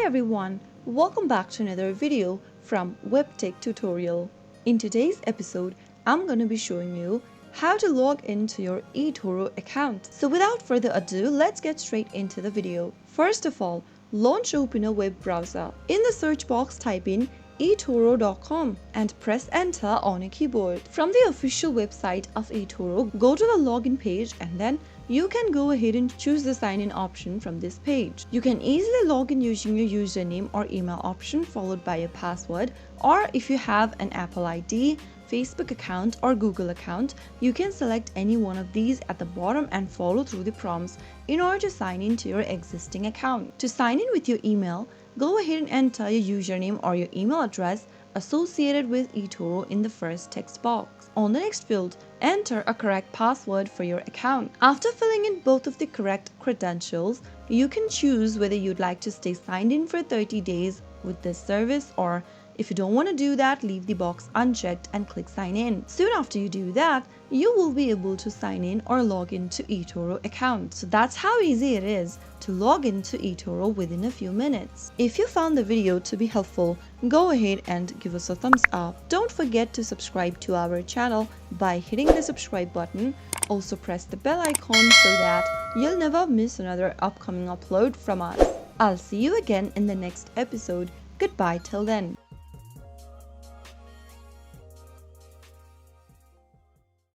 everyone, welcome back to another video from Webtech Tutorial. In today's episode, I'm going to be showing you how to log into your Etoro account. So without further ado, let's get straight into the video. First of all, open a web browser. In the search box, type in etoro.com and press enter on a keyboard. From the official website of Etoro, go to the login page and then you can go ahead and choose the sign in option from this page. You can easily log in using your username or email option followed by a password, or if you have an Apple ID, Facebook account or Google account, you can select any one of these at the bottom and follow through the prompts in order to sign in to your existing account. To sign in with your email, go ahead and enter your username or your email address associated with Etoro in the first text box. On the next field, enter a correct password for your account. After filling in both of the correct credentials, you can choose whether you'd like to stay signed in for 30 days with this service, or if you don't want to do that, leave the box unchecked and click sign in. Soon after you do that, you will be able to sign in or log into Etoro account. So that's how easy it is to log into Etoro within a few minutes. If you found the video to be helpful, go ahead and give us a thumbs up. Don't forget to subscribe to our channel by hitting the subscribe button. Also press the bell icon so that you'll never miss another upcoming upload from us. I'll see you again in the next episode. Goodbye till then.